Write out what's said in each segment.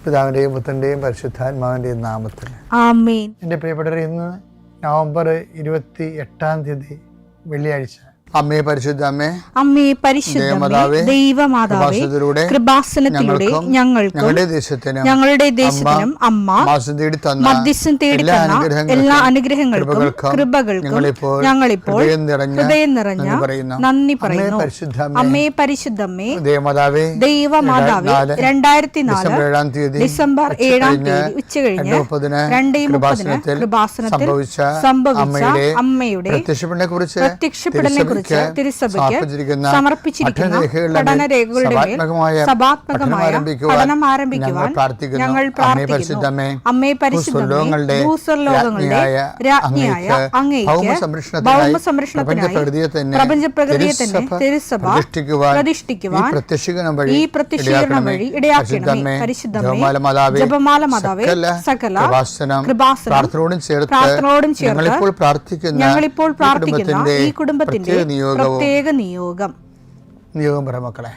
പിതാവിൻ്റെയും പുത്രൻ്റെയും പരിശുദ്ധാത്മാവിൻ്റെയും നാമത്തിൽ ആമേൻ. എൻ്റെ പ്രിയപ്പെട്ടവരെ, ഇന്ന് നവംബർ 28 വെള്ളിയാഴ്ച. അമ്മേ പരിശുദ്ധ അമ്മേ, അമ്മേ പരിശുദ്ധമേ, ദൈവമാതാവേ, കൃപാസനത്തിലൂടെ ഞങ്ങൾക്കും ഞങ്ങളുടെ ദേശത്തിനും അമ്മ മധ്യസ്ഥം തേടി തന്ന എല്ലാ അനുഗ്രഹങ്ങൾക്കും കൃപകൾക്കും ഞങ്ങളിപ്പോൾ ഹൃദയം നിറഞ്ഞ നന്ദി പറയുന്നു. അമ്മേ പരിശുദ്ധമേ, ദൈവമാതാവേ, 2004 ഡിസംബർ 7 ഉച്ചകഴിഞ്ഞ് 2:30 കൃപാസനത്തിൽ സംഭവിച്ച അമ്മയുടെ പ്രത്യക്ഷപ്പെടലിനെ കുറിച്ച് തിരുസഭയ്ക്ക് സമർപ്പിച്ചിരിക്കുന്ന പഠനരേഖകളുടെ മേൽ സഭാത്മകമായ പഠനം ആരംഭിക്കുവാൻ ഞങ്ങൾ പ്രാർത്ഥിക്കുന്നു. അമ്മേ പരിശുദ്ധമേ, ഭൂസ്വർലോകങ്ങളുടെ രാജ്ഞിയായ അങ്ങേയ്ക്ക് ഭൗമസംരക്ഷണത്തിനായി പ്രപഞ്ചപ്രകൃതിയെ തന്നെ തിരുസഭ പ്രതിഷ്ഠിക്കുവാൻ ഈ പ്രത്യക്ഷീകരണം വഴി ഇടയാക്കണമേ. പരിശുദ്ധമേ, ജപമാല മാതാവേ, സകല കൃപാസനം പ്രാർത്ഥനയോടും ചേർത്ത് ഞങ്ങളിപ്പോൾ പ്രാർത്ഥിക്കുന്ന ഈ കുടുംബത്തിന്റെ പ്രത്യേക നിയോഗം പറ മക്കളെ.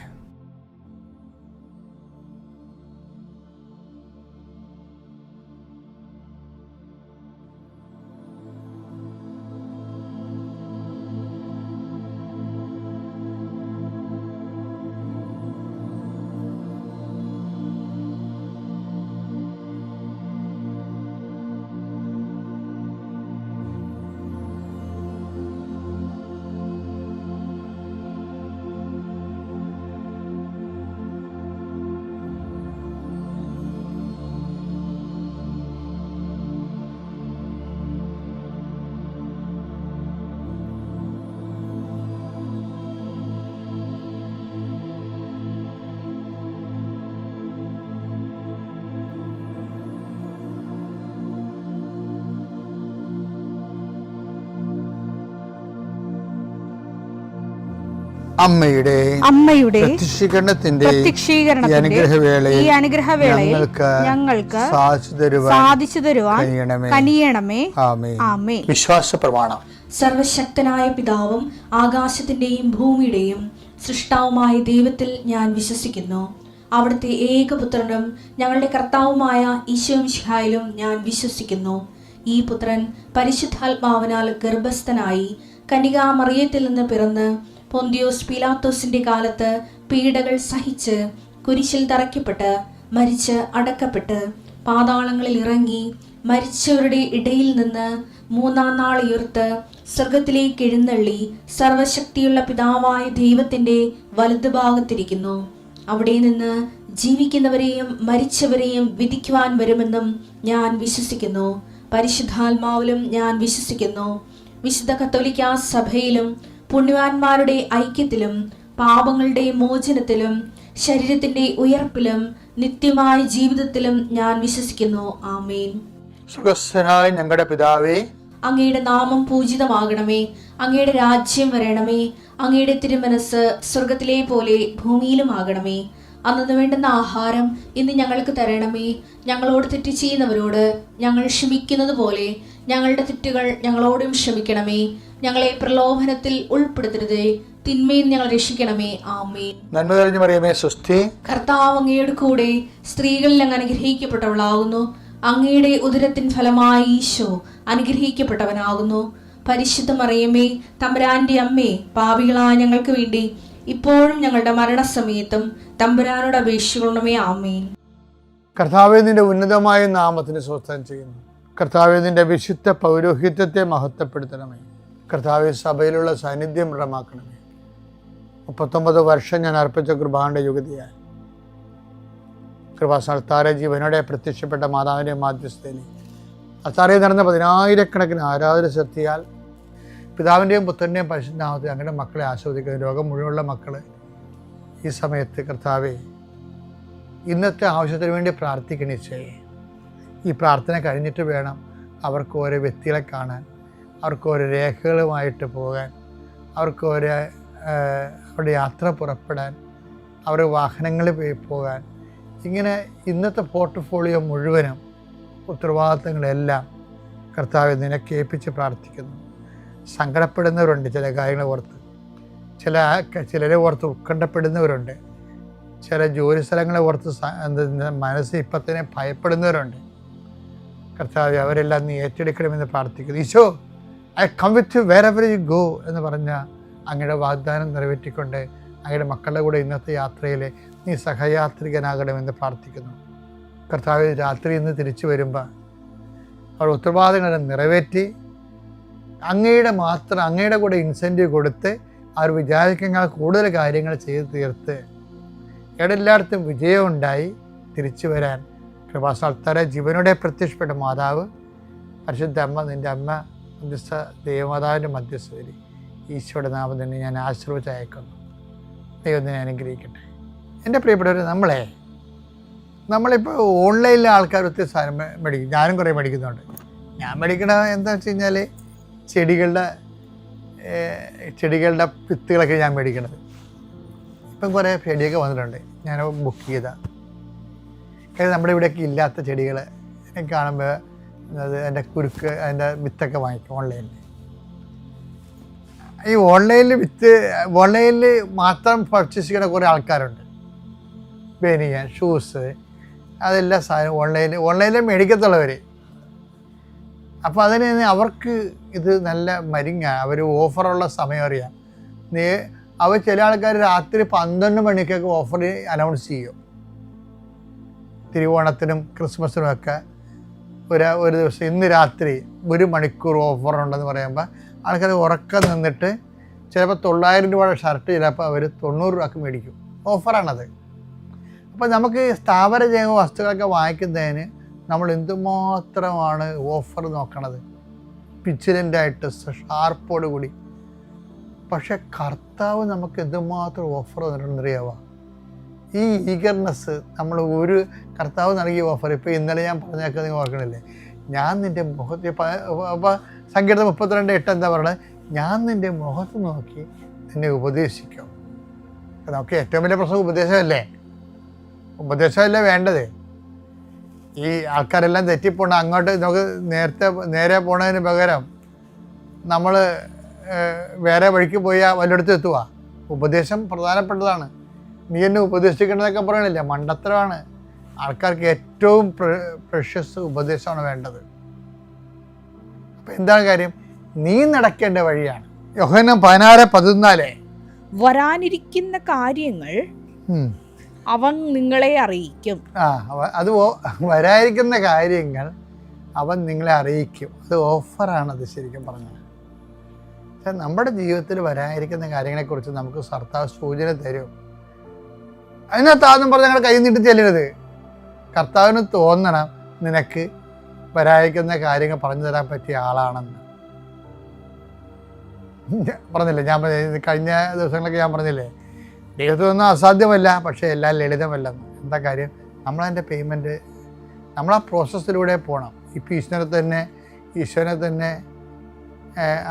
അമ്മയുടെ പ്രത്യക്ഷീകരണത്തിന്റെ ഈ അനുഗ്രഹവേളയിൽ ഞങ്ങൾക്ക് സാധിച്ചു തരുവാൻ കനിയണമേ. ആമേൻ. വിശ്വാസ പ്രമാണം. സർവശക്തനായ പിതാവും ആകാശത്തിന്റെയും ഭൂമിയുടെയും സൃഷ്ടാവുമായ ദൈവത്തിൽ ഞാൻ വിശ്വസിക്കുന്നു. അവിടുത്തെ ഏകപുത്രനും ഞങ്ങളുടെ കർത്താവുമായ ഈശോമിശിഹായിലും ഞാൻ വിശ്വസിക്കുന്നു. ഈ പുത്രൻ പരിശുദ്ധാത്മാവിനാൽ ഗർഭസ്ഥനായി കന്യകാമറിയത്തിൽ നിന്ന് പിറന്ന് പൊന്തിയോസ് പീലാത്തോസിന്റെ കാലത്ത് പീഡകൾ സഹിച്ച് കുരിശിൽ തറയ്ക്കപ്പെട്ട് മരിച്ച് അടക്കപ്പെട്ട് പാതാളങ്ങളിൽ ഇറങ്ങി മരിച്ചവരുടെ ഇടയിൽ നിന്ന് 3-ാം നാൾ ഉയർത്ത് സ്വർഗത്തിലേക്ക് എഴുന്നള്ളി സർവശക്തിയുള്ള പിതാവായ ദൈവത്തിന്റെ വലതുഭാഗത്തിരിക്കുന്നു. അവിടെ നിന്ന് ജീവിക്കുന്നവരെയും മരിച്ചവരെയും വിധിക്കുവാൻ വരുമെന്നും ഞാൻ വിശ്വസിക്കുന്നു. പരിശുദ്ധാത്മാവിലും ഞാൻ വിശ്വസിക്കുന്നു. വിശുദ്ധ കത്തോലിക്കാ സഭയിലും പുണ്യവാന്മാരുടെ ഐക്യത്തിലും പാപങ്ങളുടെ മോചനത്തിലും ശരീരത്തിന്റെ ഉയർപ്പിലും നിത്യമായ ജീവിതത്തിലും ഞാൻ വിശ്വസിക്കുന്നു. ആമേൻ. സുഖസ്ഥനായ ഞങ്ങളുടെ പിതാവേ, അങ്ങയുടെ നാമം പൂജിതമാകണമേ. അങ്ങയുടെ രാജ്യം വരണമേ. അങ്ങയുടെ തിരുമനസ് സ്വർഗത്തിലെ പോലെ ഭൂമിയിലും ആകണമേ. അന്നു വേണ്ടുന്ന ആഹാരം ഇന്ന് ഞങ്ങൾക്ക് തരണമേ. ഞങ്ങളോട് തെറ്റ് ചെയ്യുന്നവരോട് ഞങ്ങൾ ക്ഷമിക്കുന്നത് പോലെ ഞങ്ങളുടെ തെറ്റുകൾ ഞങ്ങളോടും ക്ഷമിക്കണമേ. ഞങ്ങളെ പ്രലോഭനത്തിൽ ഉൾപ്പെടുത്തരുതേ, തിന്മയിൽ ഞങ്ങൾ രക്ഷിക്കണമേ. ആമേൻ. നന്മ നിറഞ്ഞ മറിയമേ, സ്വസ്തി. കർത്താവ് അങ്ങയുടെ കൂടെ സ്ത്രീകളിൽ അങ്ങ് അനുഗ്രഹിക്കപ്പെട്ടവളാകുന്നു. അങ്ങയുടെ ഉദരത്തിൻ ഫലമായി ഈശോ അനുഗ്രഹിക്കപ്പെട്ടവനാകുന്നു. പരിശുദ്ധ മറിയമേ, തമ്പുരാന്റെ അമ്മേ, പാപികളായ ഞങ്ങൾക്ക് വേണ്ടി ഇപ്പോഴും ഞങ്ങളുടെ മരണസമയത്തും തമ്പുരാനോട് അപേക്ഷിക്കണമേ. ആമേൻ. കർത്താവേ, നിന്റെ ഉന്നതമായ നാമത്തിന് സ്വസ്ഥം ചെയ്യുന്നു. കർത്താവേ, നിന്റെ വിശുദ്ധ പൗരോഹിത്യത്തെ മഹത്വപ്പെടുത്തണമേ. കർത്താവേ, സഭയിലുള്ള സാന്നിധ്യം ദൃഢമാക്കണമേ. 39 വർഷം ഞാൻ അർപ്പിച്ച കൃപാന്റെ യുഗതിയായി കൃപാസ്ഥാന ജീവനോടെ പ്രത്യക്ഷപ്പെട്ട മാതാവിൻ്റെ മാധ്യസ്ഥയിൽ അത്താറയിൽ നടന്ന 10,000-കണക്കിന് ആരാധന ശക്തിയാൽ പിതാവിൻ്റെയും പുത്രൻ്റെയും പരിശുദ്ധനാമത്തിൽ അങ്ങനെ മക്കളെ ആസ്വദിക്കുന്ന ലോകം മുഴുവനുള്ള മക്കൾ ഈ സമയത്ത് കർത്താവേ, ഇന്നത്തെ ആവശ്യത്തിന് വേണ്ടി പ്രാർത്ഥിക്കണിച്ചേ. ഈ പ്രാർത്ഥന കഴിഞ്ഞിട്ട് വേണം അവർക്ക് ഓരോ വ്യക്തികളെ കാണാൻ, അവർക്ക് ഓരോ രേഖകളുമായിട്ട് പോകാൻ, അവർക്ക് ഓരോ അവരുടെ യാത്ര പുറപ്പെടാൻ, അവരുടെ വാഹനങ്ങളിൽ പോകാൻ. ഇങ്ങനെ ഇന്നത്തെ പോർട്ട്ഫോളിയോ മുഴുവനും ഉത്തരവാദിത്തങ്ങളെല്ലാം കർത്താവെ നിനക്ക് ഏൽപ്പിച്ച് പ്രാർത്ഥിക്കുന്നു. സങ്കടപ്പെടുന്നവരുണ്ട് ചില കാര്യങ്ങൾ ഓർത്ത്, ചിലരെ ഓർത്ത് ഉത്കണ്ഠപ്പെടുന്നവരുണ്ട്. ചില ജോലി സ്ഥലങ്ങളെ ഓർത്ത് മനസ്സ് ഇപ്പം തന്നെ ഭയപ്പെടുന്നവരുണ്ട്. കർത്താവേ, അവരെല്ലാം നീ ഏറ്റെടുക്കണമെന്ന് പ്രാർത്ഥിക്കുന്നു. Isho, I come with you wherever you go എന്ന് പറഞ്ഞ അങ്ങയുടെ വാഗ്ദാനം നിറവേറ്റിക്കൊണ്ട് അങ്ങയുടെ മക്കളുടെ കൂടെ ഇന്നത്തെ യാത്രയിൽ നീ സഹയാത്രികനാകണമെന്ന് പ്രാർത്ഥിക്കുന്നു. കർത്താവ്, രാത്രി ഇന്ന് തിരിച്ചു വരുമ്പോൾ അവർ ഉത്തരവാദിത്തങ്ങളെ നിറവേറ്റി അങ്ങയുടെ കൂടെ ഇൻസെൻറ്റീവ് കൊടുത്ത് അവർ വിചാരിക്കുന്ന കൂടുതൽ കാര്യങ്ങൾ ചെയ്ത് തീർത്ത് എല്ലായിടത്തും വിജയമുണ്ടായി തിരിച്ചു വരാൻ കൃപാസ്ഥാനത്താരെ ജീവനോടെ പ്രത്യക്ഷപ്പെട്ട മാതാവ് പരിശുദ്ധ അമ്മ, നിൻ്റെ അമ്മ മധ്യസ്ഥ ദേവമാതാവിൻ്റെ മധ്യസ്ഥതയിൽ ഈശോയുടെ നാമം തന്നെ ഞാൻ ആശീർവദിച്ച് അയക്കുന്നു. ദൈവം തന്നെ അനുഗ്രഹിക്കട്ടെ. എൻ്റെ പ്രിയപ്പെട്ടവർ, നമ്മളിപ്പോൾ ഓൺലൈനിലെ ആൾക്കാർ ഒത്തിരി സാധനം മേടിക്കും. ഞാനും കുറേ മേടിക്കുന്നുണ്ട്. ഞാൻ മേടിക്കണ എന്താ വെച്ച് കഴിഞ്ഞാൽ ചെടികളുടെ വിത്തുകളൊക്കെ ഞാൻ മേടിക്കണത്. ഇപ്പം കുറേ ചെടിയൊക്കെ വന്നിട്ടുണ്ട്. ഞാൻ ബുക്ക് ചെയ്താൽ നമ്മുടെ ഇവിടെയൊക്കെ ഇല്ലാത്ത ചെടികൾ കാണുമ്പോൾ അതിൻ്റെ കുരുക്ക്, അതിൻ്റെ വിത്തൊക്കെ വാങ്ങിക്കും ഓൺലൈനിൽ. ഈ ഓൺലൈനിൽ മാത്രം പർച്ചേസ് ചെയ്യുന്ന കുറേ ആൾക്കാരുണ്ട്. ബനിയൻ, ഷൂസ്, അതെല്ലാം സാധനം ഓൺലൈനിൽ മേടിക്കത്തുള്ളവർ. അപ്പോൾ അതിന് അവർക്ക് ഇത് നല്ല മരിങ്ങാണ്. അവർ ഓഫറുള്ള സമയം അറിയാം. അവർ ചില ആൾക്കാർ രാത്രി 12 മണിക്കൊക്കെ ഓഫർ അനൗൺസ് ചെയ്യും. തിരുവോണത്തിനും ക്രിസ്മസിനുമൊക്കെ ഒരു ദിവസം ഇന്ന് രാത്രി 1 മണിക്കൂർ ഓഫറുണ്ടെന്ന് പറയുമ്പോൾ ആൾക്കാർ ഉറക്കം നിന്നിട്ട് ചിലപ്പോൾ 900 രൂപയുടെ ഷർട്ട് ചിലപ്പോൾ അവർ 90 രൂപയ്ക്ക് മേടിക്കും. ഓഫറാണത്. അപ്പോൾ നമുക്ക് സ്ഥാപന ജൈവ വസ്തുക്കളൊക്കെ വാങ്ങിക്കുന്നതിന് നമ്മൾ എന്തുമാത്രമാണ് ഓഫർ നോക്കണത്, പിച്ചിലൻ്റായിട്ട് ഷാർപ്പോട് കൂടി. പക്ഷെ കർത്താവ് നമുക്ക് എന്തുമാത്രം ഓഫർ തന്നിട്ടുണ്ടെന്നറിയാവോ? ഈ ഈഗർനെസ് നമ്മൾ കർത്താവ് നൽകിയ ഓഫർ. ഇപ്പോൾ ഇന്നലെ ഞാൻ പറഞ്ഞേക്കാൻ നിങ്ങൾ ഓർക്കണില്ലേ? ഞാൻ നിൻ്റെ മുഖത്ത് അപ്പോൾ സങ്കീർത്തനം 32:8 എന്താ പറയുന്നത്? ഞാൻ നിൻ്റെ മുഖത്ത് നോക്കി നിന്നെ ഉപദേശിക്കും. നമുക്ക് ഏറ്റവും വലിയ പ്രശ്നം ഉപദേശമല്ലേ വേണ്ടത്. ഈ ആൾക്കാരെല്ലാം തെറ്റിപ്പോണ്ട അങ്ങോട്ട് നമുക്ക് നേരെ പോണതിന് പകരം നമ്മൾ വേറെ വഴിക്ക് പോയാൽ വല്ലയിടത്തും എത്തുക. ഉപദേശം പ്രധാനപ്പെട്ടതാണ്. നീ എന്നെ ഉപദേശിക്കേണ്ടതൊക്കെ പറയണില്ല, മണ്ടത്തരമാണ്. ആൾക്കാർക്ക് ഏറ്റവും പ്രഷ്യസ് ഉപദേശമാണ് വേണ്ടത്. അപ്പം എന്താണ് കാര്യം? നീ നടക്കേണ്ട വഴിയാണ്. യോഹന്നാൻ 16:14 വരാനിരിക്കുന്ന കാര്യങ്ങൾ അവൻ നിങ്ങളെ അറിയിക്കും. അത് വരാനിരിക്കുന്ന കാര്യങ്ങൾ അവൻ നിങ്ങളെ അറിയിക്കും. അത് ഓഫറാണത് ശരിക്കും പറഞ്ഞാൽ. നമ്മുടെ ജീവിതത്തിൽ വരാനിരിക്കുന്ന കാര്യങ്ങളെക്കുറിച്ച് നമുക്ക് കർത്താവ് സൂചന തരും. അതിനകത്താന്നും പറഞ്ഞ് ഞങ്ങൾ കൈ നീട്ടി ചെല്ലരുത്. കർത്താവിന് തോന്നണം നിനക്ക് വരാനിരിക്കുന്ന കാര്യങ്ങൾ പറഞ്ഞു തരാൻ പറ്റിയ ആളാണെന്ന്. പറഞ്ഞില്ലേ, ഞാൻ കഴിഞ്ഞ ദിവസങ്ങളൊക്കെ ഞാൻ പറഞ്ഞില്ലേ, ദൈവത്തിനൊന്നും അസാധ്യമല്ല, പക്ഷേ എല്ലാം ലളിതമല്ലെന്ന്. എന്താ കാര്യം? നമ്മളതിൻ്റെ പേയ്മെൻറ്റ് നമ്മൾ ആ പ്രോസസ്സിലൂടെ പോകണം. ഇപ്പോൾ ഈശ്വരനെ തന്നെ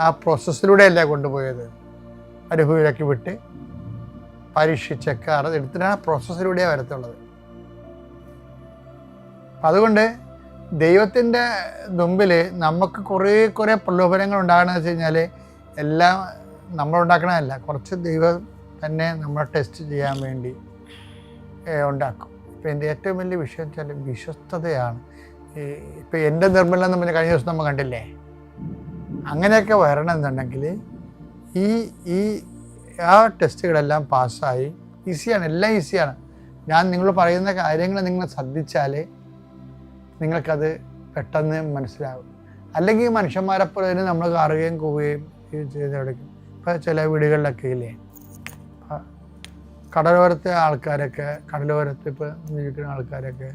ആ പ്രോസസ്സിലൂടെയല്ല കൊണ്ടുപോയത്. അനുഭവിലൊക്കെ വിട്ട് പരീക്ഷിച്ചൊക്കെ എടുത്തിട്ടാണ് പ്രോസസ്സിലൂടെയാണ് വരത്തുള്ളത്. അതുകൊണ്ട് ദൈവത്തിൻ്റെ മുമ്പിൽ നമുക്ക് കുറേ പ്രലോഭനങ്ങൾ ഉണ്ടാകണമെന്ന് വെച്ച് കഴിഞ്ഞാൽ എല്ലാം നമ്മളുണ്ടാക്കണമല്ല, കുറച്ച് ദൈവം തന്നെ നമ്മളെ ടെസ്റ്റ് ചെയ്യാൻ വേണ്ടി ഉണ്ടാക്കും. ഇപ്പോൾ എൻ്റെ ഏറ്റവും വലിയ വിഷയം വെച്ചാൽ വിശ്വസ്തതയാണ്. ഇപ്പോൾ എൻ്റെ നിർമ്മലം എന്ന് പറഞ്ഞാൽ കഴിഞ്ഞ ദിവസം നമ്മൾ കണ്ടില്ലേ, അങ്ങനെയൊക്കെ വരണമെന്നുണ്ടെങ്കിൽ ഈ ആ ടെസ്റ്റുകളെല്ലാം പാസ്സായി ഈസിയാണ്, എല്ലാം ഈസിയാണ്. ഞാൻ നിങ്ങൾ പറയുന്ന കാര്യങ്ങൾ നിങ്ങൾ ശ്രദ്ധിച്ചാൽ നിങ്ങൾക്കത് പെട്ടെന്ന് മനസ്സിലാവും. അല്ലെങ്കിൽ മനുഷ്യന്മാരെപ്പോലെ തന്നെ നമ്മൾ കാറുകയും പോവുകയും ചെയ്തെടുക്കും. ഇപ്പോൾ ചില വീടുകളിലൊക്കെ ഇല്ലേ, കടലോരത്തെ ആൾക്കാരൊക്കെ, കടലോരത്ത് ഇപ്പോൾ ജീവിക്കുന്ന ആൾക്കാരൊക്കെ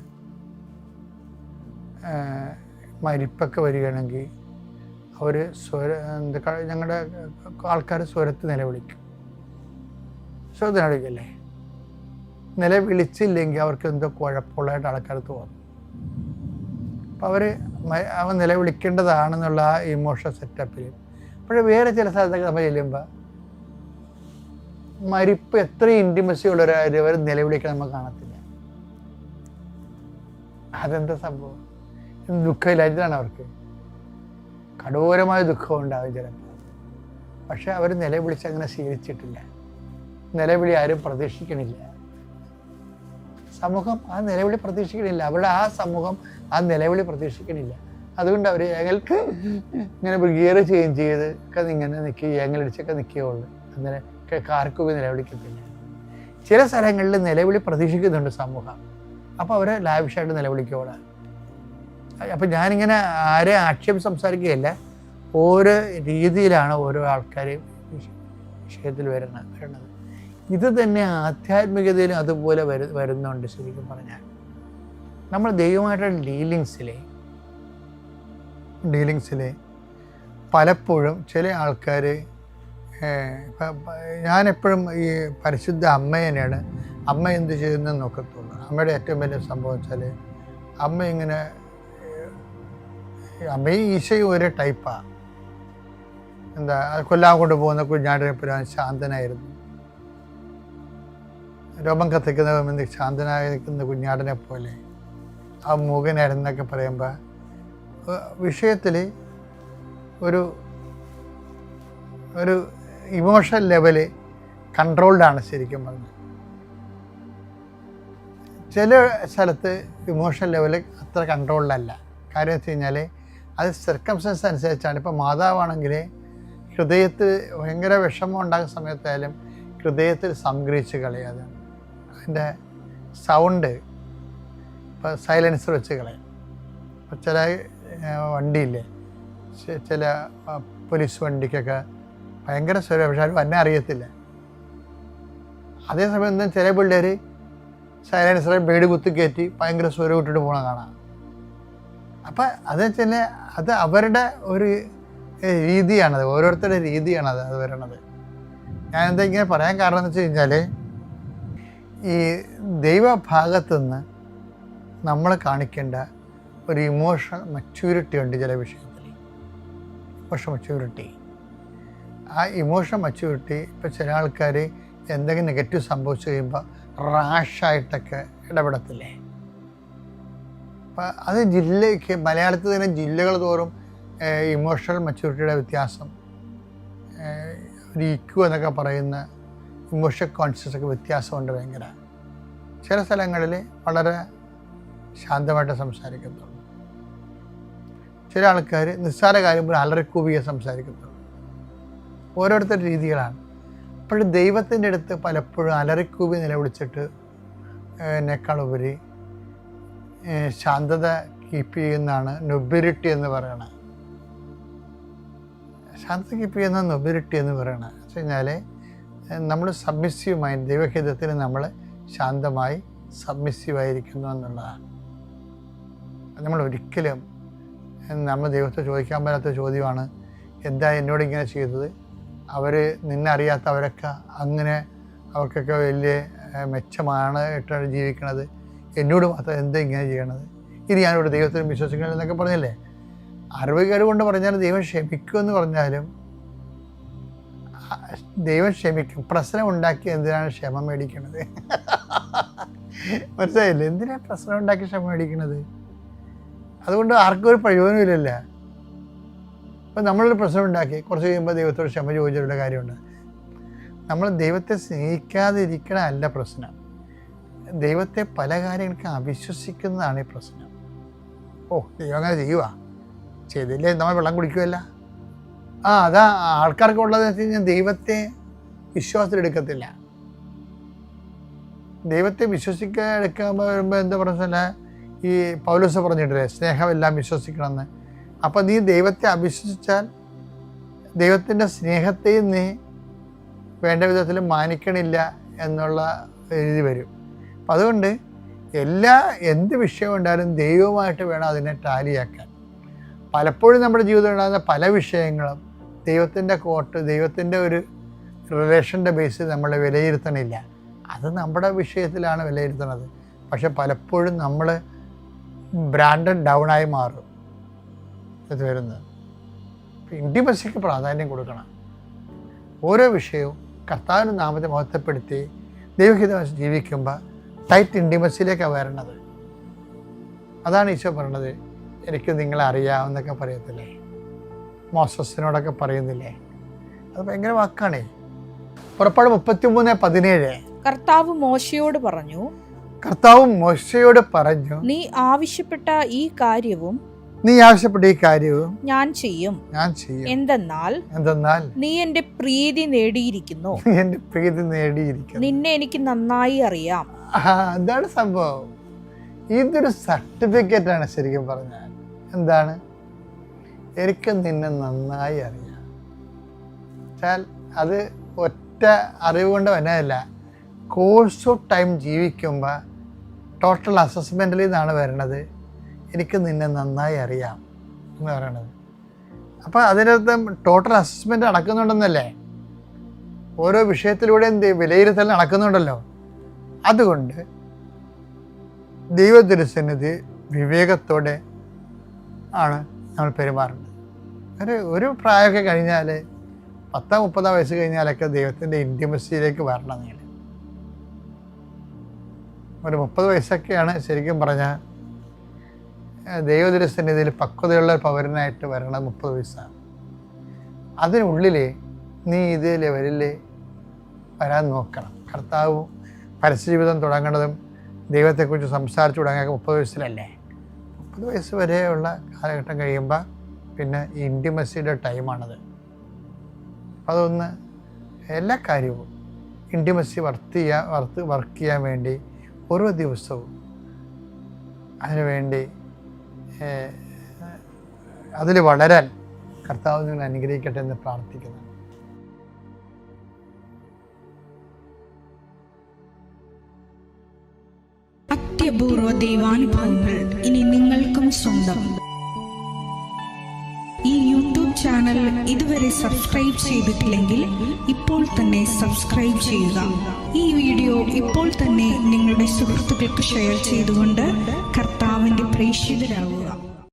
മരിപ്പൊക്കെ വരികയാണെങ്കിൽ അവർ ഞങ്ങളുടെ ആൾക്കാർ സ്വരത്ത് നിലവിളിക്കും. സ്വരത്ത് നിലവിളിക്കല്ലേ? നിലവിളിച്ചില്ലെങ്കിൽ അവർക്ക് എന്തോ കുഴപ്പമുള്ളതായിട്ട് ആൾക്കാർ തോന്നും. അപ്പോൾ അവൻ നിലവിളിക്കേണ്ടതാണെന്നുള്ള ആ ഇമോഷണൽ സെറ്റപ്പിൽ. പക്ഷേ വേറെ ചില സ്ഥലത്തൊക്കെ നമ്മൾ ചെല്ലുമ്പോൾ മരിപ്പ് എത്ര ഇൻറ്റിമസി ഉള്ളവർ നിലവിളിക്കാൻ നമ്മൾ കാണത്തില്ല. അതെന്താ സംഭവം? ദുഃഖമില്ലാത്തതാണ് അവർക്ക്. കഠോരമായ ദുഃഖം ഉണ്ടാകും ചിലപ്പോൾ. പക്ഷെ അവർ നിലവിളിച്ച് അങ്ങനെ ശീലിച്ചിട്ടില്ല. നിലവിളി ആരും പ്രതീക്ഷിക്കണില്ല. സമൂഹം ആ നിലവിളി പ്രതീക്ഷിക്കണില്ല. അവരുടെ ആ സമൂഹം ആ നിലവിളി പ്രതീക്ഷിക്കണില്ല. അതുകൊണ്ട് അവർ ഏങ്ങൾക്ക് ഇങ്ങനെ ഗിയർ ചേഞ്ച് ചെയ്ത് ഒക്കെ ഇങ്ങനെ നിൽക്കുക, ഏങ്ങലടിച്ചൊക്കെ നിൽക്കുകയുള്ളൂ. അങ്ങനെ കാർക്കുപി നിലവിളിക്കത്തില്ല. ചില സ്ഥലങ്ങളിൽ നിലവിളി പ്രതീക്ഷിക്കുന്നുണ്ട് സമൂഹം. അപ്പോൾ അവർ ലാവിഷായിട്ട് നിലവിളിക്കുകയാണ്. അപ്പം ഞാനിങ്ങനെ ആരെ ആക്ഷേപം സംസാരിക്കുകയല്ല, ഓരോ രീതിയിലാണ് ഓരോ ആൾക്കാരെയും വിഷയത്തിൽ വരുന്നത്. ഇത് തന്നെ ആധ്യാത്മികതയിലും അതുപോലെ വരുന്നുണ്ട്. ശരിക്കും പറഞ്ഞാൽ നമ്മൾ ദൈവമായിട്ടുള്ള ഡീലിങ്സിൽ പലപ്പോഴും ചില ആൾക്കാർ, ഞാനെപ്പോഴും ഈ പരിശുദ്ധ അമ്മേനെയാണ് അമ്മ എന്ത് ചെയ്യുന്നതെന്ന് നോക്കത്തുള്ളൂ. അമ്മയുടെ ഏറ്റവും വലിയ സംഭവം വെച്ചാൽ അമ്മയും ഈശോയും ഒരേ ടൈപ്പാണ്. എന്താ, കൊല്ലാൻ കൊണ്ടുപോകുന്ന കുഞ്ഞാടിനെ പോലെ ശാന്തനായിരുന്നു. രോമം കത്തിക്കുന്ന ശാന്തനായി നിൽക്കുന്ന കുഞ്ഞാടിനെ പോലെ ആ മൂകനായിരുന്നൊക്കെ പറയുമ്പോൾ വിഷയത്തിൽ ഒരു ഇമോഷണൽ ലെവല് കൺട്രോൾഡാണ് ശരിക്കും പറഞ്ഞത്. ചില സ്ഥലത്ത് ഇമോഷണൽ ലെവല് അത്ര കൺട്രോൾഡല്ല. കാര്യം വെച്ച് കഴിഞ്ഞാൽ അത് സർക്കംസ്റ്റൻസ് അനുസരിച്ചാണ്. ഇപ്പോൾ മാതാവാണെങ്കിൽ ഹൃദയത്തിൽ ഭയങ്കര വിഷമം ഉണ്ടാകുന്ന സമയത്തായാലും ഹൃദയത്തിൽ സംഗ്രഹിച്ച് കളയാതെ അതിൻ്റെ സൗണ്ട് ഇപ്പോൾ സൈലൻസർ വെച്ച് കളയും. ഇപ്പോൾ ചില വണ്ടിയില്ലേ, ചില പോലീസ് വണ്ടിക്കൊക്കെ ഭയങ്കര സ്വരം, പക്ഷെ അത് വന്നെ അറിയത്തില്ല. അതേസമയം എന്താ ചില പിള്ളേർ സൈലൻസറെ ബേഡ് കുത്തി കയറ്റി ഭയങ്കര സ്വരം ഇട്ടിട്ട് പോകണം കാണാം. അപ്പം അത് വെച്ചാൽ അത് അവരുടെ ഒരു രീതിയാണത്, ഓരോരുത്തരുടെ രീതിയാണത് അത് വരണത്. ഞാനെന്താ ഇങ്ങനെ പറയാൻ കാരണം എന്ന് വെച്ച് കഴിഞ്ഞാൽ ഈ ദൈവഭാഗത്തുനിന്ന് നമ്മൾ കാണിക്കേണ്ട ഒരു ഇമോഷണൽ മച്യൂരിറ്റി ഉണ്ട് ചില വിഷയത്തിൽ. ഇമോഷണൽ മച്യൂരിറ്റി, ആ ഇമോഷണൽ മച്യൂരിറ്റി ഇപ്പോൾ ചില ആൾക്കാർ എന്തെങ്കിലും നെഗറ്റീവ് സംഭവിച്ചു കഴിയുമ്പോൾ റാഷായിട്ടൊക്കെ ഇടപെടത്തില്ലേ. അപ്പം അത് ജില്ലയ്ക്ക് മലയാളത്തിൽ തന്നെ ജില്ലകൾ തോറും ഇമോഷണൽ മച്യൂരിറ്റിയുടെ വ്യത്യാസം, ഒരു ഇക്യു എന്നൊക്കെ പറയുന്ന ഇമോഷണൽ കോൺഷ്യസ് ഒക്കെ വ്യത്യാസമുണ്ട് ഭയങ്കര. ചില സ്ഥലങ്ങളിൽ വളരെ ശാന്തമായിട്ട് സംസാരിക്കത്തുള്ളൂ. ചില ആൾക്കാർ നിസ്സാര കാര്യം പോലും അലറിക്കൂവിയെ സംസാരിക്കത്തുള്ളൂ. ഓരോരുത്തരുടെ രീതികളാണ്. അപ്പോഴും ദൈവത്തിൻ്റെ അടുത്ത് പലപ്പോഴും അലറിക്കൂവി നിലവിളിച്ചിട്ട് എന്നെക്കാളുപരി ശാന്തത കീപ്പ് ചെയ്യുന്നതാണ് നൊബിലിറ്റി എന്ന് പറയണത്. ശാന്തത കീപ്പ് ചെയ്യുന്ന നൊബിലിറ്റി എന്ന് പറയണത് വെച്ച് കഴിഞ്ഞാൽ നമ്മൾ സബ്മിസീവുമായി ദൈവഹിതത്തിന് നമ്മൾ ശാന്തമായി സബ്മിസീവായിരിക്കുന്നു എന്നുള്ളതാണ്. നമ്മൾ ഒരിക്കലും നമ്മൾ ദൈവത്തെ ചോദിക്കാൻ പറ്റാത്ത ചോദ്യമാണ്, എന്താ എന്നോട് ഇങ്ങനെ ചെയ്തത്? അവർ നിന്നറിയാത്തവരൊക്കെ അങ്ങനെ അവർക്കൊക്കെ വലിയ മെച്ചമാണ് ഇട്ടാണ് ജീവിക്കണത്, എന്നോട് മാത്രം എന്താ ഇങ്ങനെ ചെയ്യണത്? ഇനി ഞാനിവിടെ ദൈവത്തിന് വിശ്വസിക്കണം എന്നൊക്കെ പറഞ്ഞല്ലേ. അറിവുകേട് കൊണ്ട് പറഞ്ഞാൽ ദൈവം ക്ഷമിക്കുമെന്ന് പറഞ്ഞാലും ദൈവം ക്ഷമിക്കും. പ്രശ്നം ഉണ്ടാക്കി എന്തിനാണ് ക്ഷമ മേടിക്കണത്? മനസ്സിലായില്ലേ? എന്തിനാണ് പ്രശ്നം ഉണ്ടാക്കി ക്ഷമ മേടിക്കണത്? അതുകൊണ്ട് ആർക്കും ഒരു പ്രയോജനമില്ലല്ലോ. ഇപ്പം നമ്മളൊരു പ്രശ്നം ഉണ്ടാക്കി കുറച്ച് കഴിയുമ്പോൾ ദൈവത്തോട് ക്ഷമ ചോദിച്ചിട്ടുള്ള കാര്യമുണ്ട്. നമ്മൾ ദൈവത്തെ സ്നേഹിക്കാതിരിക്കണമല്ല പ്രശ്നം, ദൈവത്തെ പല കാര്യങ്ങൾക്കും അവിശ്വസിക്കുന്നതാണ് ഈ പ്രശ്നം. ദൈവം അങ്ങനെ ചെയ്യുക, ചെയ്തില്ലേ നമ്മൾ വെള്ളം കുടിക്കുമല്ല. അതാ ആൾക്കാർക്ക് ഉള്ളതെന്ന് വെച്ച് കഴിഞ്ഞാൽ ദൈവത്തെ വിശ്വാസത്തിലെടുക്കത്തില്ല. ദൈവത്തെ എടുക്കുമ്പോൾ വരുമ്പോൾ എന്താ പറഞ്ഞാൽ ഈ പൗലോസ് പറഞ്ഞിട്ടില്ലേ, സ്നേഹമെല്ലാം വിശ്വസിക്കണമെന്ന്. അപ്പം നീ ദൈവത്തെ അവിശ്വസിച്ചാൽ ദൈവത്തിൻ്റെ സ്നേഹത്തെയും നീ വേണ്ട വിധത്തിൽ മാനിക്കണില്ല എന്നുള്ള രീതി വരും. അപ്പം അതുകൊണ്ട് എന്ത് വിഷയം ഉണ്ടായാലും ദൈവമായിട്ട് വേണം അതിനെ ടാലിയാക്കാൻ. പലപ്പോഴും നമ്മുടെ ജീവിതത്തിൽ ഉണ്ടാകുന്ന പല വിഷയങ്ങളും ദൈവത്തിൻ്റെ ദൈവത്തിൻ്റെ ഒരു റിലേഷൻ്റെ ബേസിൽ നമ്മൾ വിലയിരുത്തണില്ല. അത് നമ്മുടെ വിഷയത്തിലാണ് വിലയിരുത്തുന്നത്. പക്ഷെ പലപ്പോഴും നമ്മൾ ബ്രാൻഡഡ് ഡൗണായി മാറും ഇത് വരുന്നത്. ഇൻറ്റിമസിക്ക് പ്രാധാന്യം കൊടുക്കണം. ഓരോ വിഷയവും കർത്താവിൻ്റെ നാമത്തെ മഹത്വപ്പെടുത്തി ദൈവഹിതം ജീവിക്കുമ്പോൾ ടൈറ്റ് ഇൻറ്റിമസിയിലേക്കാണ് വരണത്. അതാണ് ഈശോ പറയണത്, എനിക്ക് നിങ്ങളെ അറിയാമെന്നൊക്കെ പറയത്തില്ലേ, മോസസിനോടൊക്കെ പറയുന്നില്ലേ, അത് ഭയങ്കര വാക്കാണേ. പുറപ്പാട് 33:17 കർത്താവ് മോശയോട് പറഞ്ഞു, കർത്താവ് മോശയോട് പറഞ്ഞു, നീ ആവശ്യപ്പെട്ട ഈ കാര്യവും ഞാൻ ചെയ്യും. എന്തെന്നാൽ നീ എന്റെ പ്രീതി നേടിയിരിക്കുന്നു. നിന്നെ എനിക്ക് നന്നായി അറിയാം. അതാണ് സംഭവം. ഇതൊരു സർട്ടിഫിക്കറ്റ് ആണ് ശരിക്കും പറഞ്ഞാൽ. എന്താണ്? എനിക്ക് നിന്നെ നന്നായി അറിയാം. അത് ഒറ്റ അറിവ് കൊണ്ട് വന്നതല്ല. കോഴ്സ് ഓഫ് ടൈം ജീവിക്കുമ്പോൾ ടോട്ടൽ അസസ്മെൻറ്റിൽ നിന്നാണ് വരണത്. എനിക്ക് നിന്നെ നന്നായി അറിയാം എന്ന് പറയണത്. അപ്പോൾ അതിനകത്ത് ടോട്ടൽ അസസ്മെൻ്റ് നടക്കുന്നുണ്ടെന്നല്ലേ, ഓരോ വിഷയത്തിലൂടെയും വിലയിരുത്തൽ നടക്കുന്നുണ്ടല്ലോ. അതുകൊണ്ട് ദൈവത്തിരുസന്നിധി വിവേകത്തോടെ ആണ് നമ്മൾ പെരുമാറുന്നത്. ഒരു പ്രായമൊക്കെ കഴിഞ്ഞാൽ 10-30 വയസ്സ് കഴിഞ്ഞാലൊക്കെ ദൈവത്തിൻ്റെ ഇൻറ്റിമസിയിലേക്ക് വരണം. നിങ്ങൾ ഒരു 30 വയസ്സൊക്കെയാണ് ശരിക്കും പറഞ്ഞാൽ ദൈവത്തിരുസന്നിധിയിൽ പക്വതയുള്ള പൗരനായിട്ട് വരണം. 30 വയസ്സാണ്. അതിനുള്ളിൽ നീ ഇത് ലെവലിൽ വരാൻ നോക്കണം. കർത്താവ് പരസ്യജീവിതം തുടങ്ങുന്നതും ദൈവത്തെക്കുറിച്ച് സംസാരിച്ചു തുടങ്ങിയൊക്കെ 30 വയസ്സിലല്ലേ. 30 വയസ്സ് വരെയുള്ള കാലഘട്ടം കഴിയുമ്പോൾ പിന്നെ ഇൻറ്റിമസിയുടെ ടൈമാണത്. അതൊന്ന് എല്ലാ കാര്യവും ഇൻറ്റിമസി വർക്ക് ചെയ്യാൻ വേണ്ടി ഓരോ ദിവസവും അതിനുവേണ്ടി അതിൽ വളരാൻ കർത്താവ് നിങ്ങൾ അനുഗ്രഹിക്കട്ടെ എന്ന് പ്രാർത്ഥിക്കുന്നു. അത്യപൂർവ ദൈവാനുഭവങ്ങൾ ഇനി നിങ്ങൾക്കും സ്വന്തം. ഈ യൂട്യൂബ് ചാനൽ ഇതുവരെ സബ്സ്ക്രൈബ് ചെയ്തിട്ടില്ലെങ്കിൽ ഇപ്പോൾ തന്നെ സബ്സ്ക്രൈബ് ചെയ്യുക. ഈ വീഡിയോ ഇപ്പോൾ തന്നെ നിങ്ങളുടെ സുഹൃത്തുക്കൾക്ക് ഷെയർ ചെയ്തുകൊണ്ട് കർത്താവിൻ്റെ പ്രേക്ഷിതരാകുക.